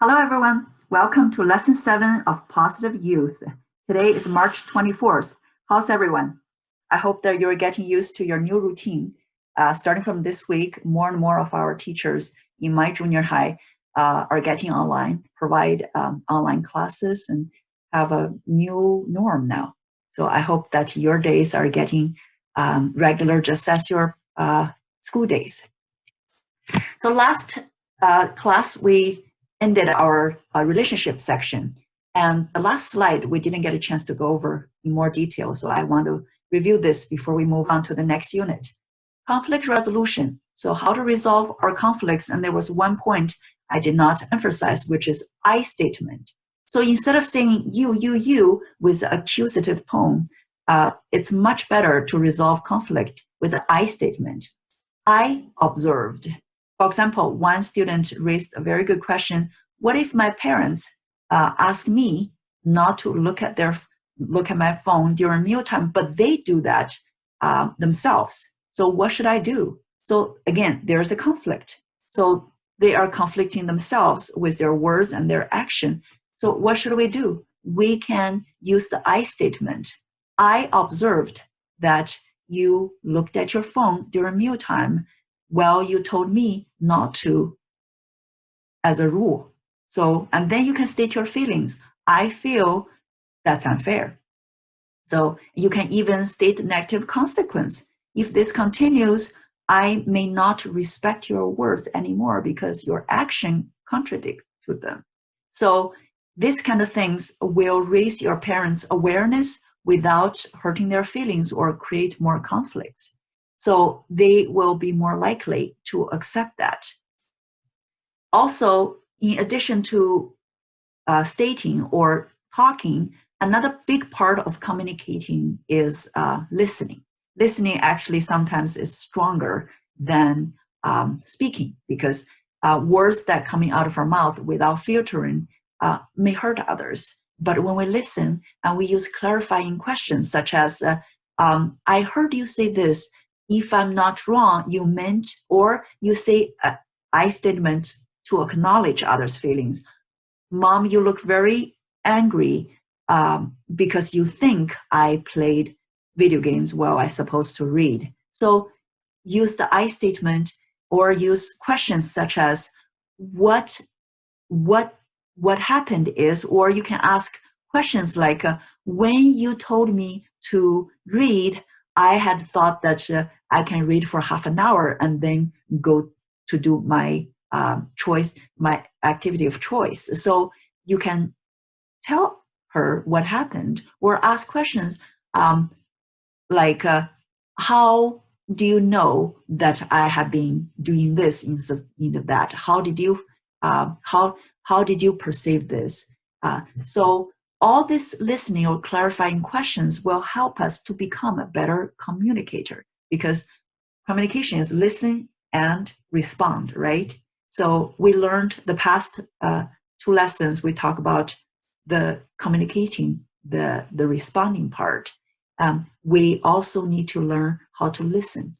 Hello, everyone. Welcome to Lesson 7 of Positive Youth. Today is March 24th. How's everyone? I hope that you're getting used to your new routine. Starting from this week, more and more of our teachers in my junior high are getting online, provide online classes, and have a new norm now. So I hope that your days are getting regular just as your school days. So last class, we ended our relationship section. And the last slide, we didn't get a chance to go over in more detail. So I want to review this before we move on to the next unit. Conflict resolution. So how to resolve our conflicts. And there was one point I did not emphasize, which is I statement. So instead of saying you with the accusative tone, it's much better to resolve conflict with an I statement. I observed. For example, one student raised a very good question. What if my parents ask me not to look at my phone during mealtime, but they do that themselves? So what should I do? So again, there's a conflict. So they are conflicting themselves with their words and their action. So what should we do? We can use the I statement. I observed that you looked at your phone during mealtime. Well, you told me not to as a rule. So, and then you can state your feelings. I feel that's unfair. So you can even state negative consequence. If this continues, I may not respect your words anymore because your action contradicts to them. So these kind of things will raise your parents' awareness without hurting their feelings or create more conflicts. So they will be more likely to accept that. Also, in addition to stating or talking, another big part of communicating is listening. Listening actually sometimes is stronger than speaking because words that coming out of our mouth without filtering may hurt others. But when we listen and we use clarifying questions such as, I heard you say this, if I'm not wrong, you meant, or you say I statement to acknowledge others' feelings. Mom, you look very angry because you think I played video games while I supposed to read. So use the I statement or use questions such as what happened is, or you can ask questions like, when you told me to read, I had thought that I can read for half an hour and then go to do my choice, my activity of choice. So you can tell her what happened or ask questions like, how do you know that I have been doing this instead of that? How did you perceive this? So all this listening or clarifying questions will help us to become a better communicator because communication is listen and respond, right? So we learned the past 2 lessons, we talk about the communicating, the responding part. We also need to learn how to listen,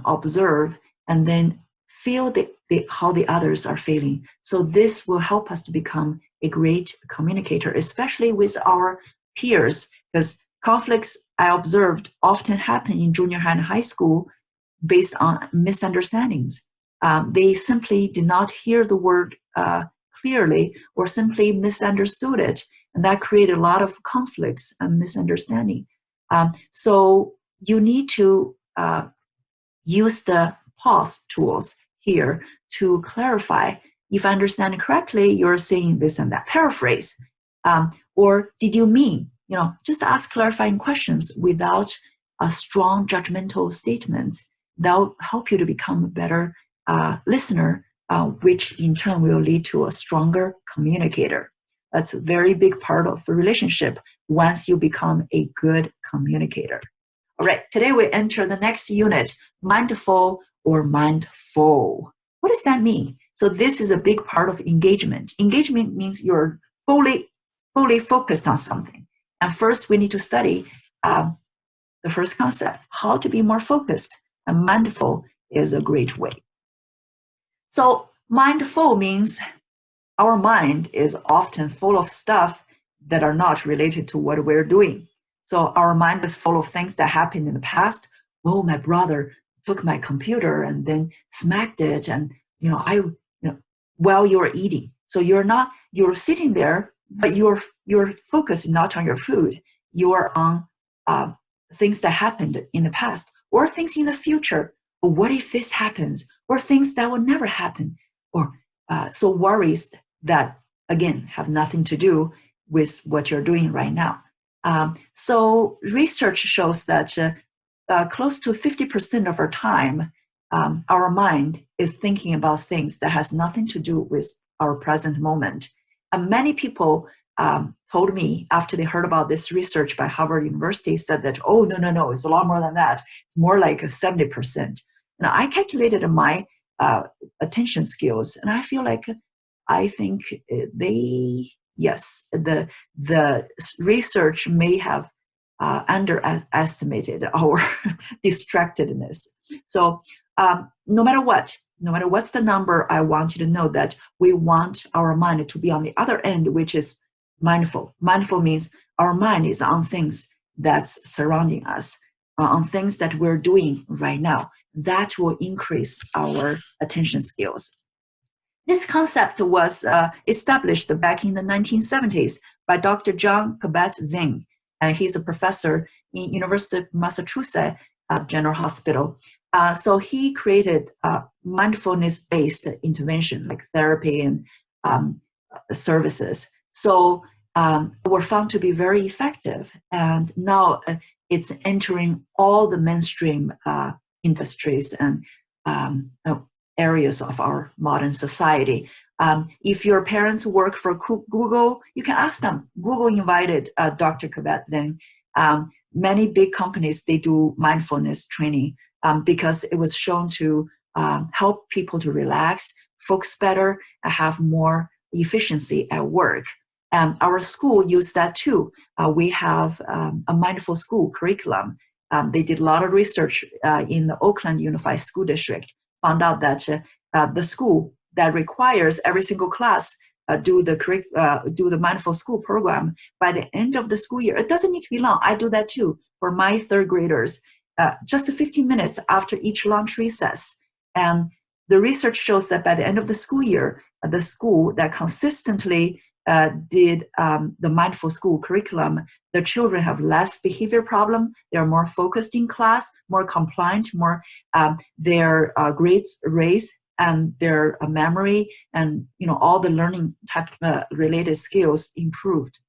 observe, and then feel how the others are feeling. So this will help us to become a great communicator, especially with our peers, because conflicts I observed often happen in junior high and high school based on misunderstandings. They simply did not hear the word clearly or simply misunderstood it. And that created a lot of conflicts and misunderstanding. So you need to use the pause tools here to clarify. If I understand it correctly, you're saying this and that. Paraphrase. Or did you mean? Just ask clarifying questions without a strong judgmental statements. That'll help you to become a better listener, which in turn will lead to a stronger communicator. That's a very big part of the relationship once you become a good communicator. All right, today we enter the next unit, mindful or mindful. What does that mean? So this is a big part of engagement. Engagement means you're fully focused on something. And first we need to study the first concept, how to be more focused. And mindful is a great way. So mindful means our mind is often full of stuff that are not related to what we're doing. So our mind is full of things that happened in the past. Oh, my brother took my computer and then smacked it, and while you're eating. So you're sitting there, but you're focused not on your food. You're on things that happened in the past, or things in the future. Or what if this happens? Or things that will never happen. Or so worries that, again, have nothing to do with what you're doing right now. So research shows that close to 50% of our time, our mind is thinking about things that has nothing to do with our present moment. And many people told me after they heard about this research by Harvard University, said that, oh, no, it's a lot more than that. It's more like 70%. Now, I calculated my attention skills, and I feel like I think the research may have underestimated our distractedness. So no matter what's the number, I want you to know that we want our mind to be on the other end, which is mindful. Mindful means our mind is on things that's surrounding us, on things that we're doing right now. That will increase our attention skills. This concept was established back in the 1970s by Dr. John Kabat-Zinn, and he's a professor in University of Massachusetts General Hospital. So he created mindfulness-based intervention, like therapy and services. So were found to be very effective, and now it's entering all the mainstream industries and areas of our modern society. If your parents work for Google, you can ask them. Google invited Dr. Kabat-Zinn. Many big companies, they do mindfulness training because it was shown to help people to relax, focus better, and have more efficiency at work. Our school used that too. We have a mindful school curriculum. They did a lot of research in the Oakland Unified School District, found out that the school that requires every single class do the mindful school program by the end of the school year. It doesn't need to be long. I do that too for my third graders, just 15 minutes after each lunch recess. And the research shows that by the end of the school year, the school that consistently did the mindful school curriculum, the children have less behavior problem. They're more focused in class, more compliant, more their grades raise, and their memory and all the learning type related skills improved.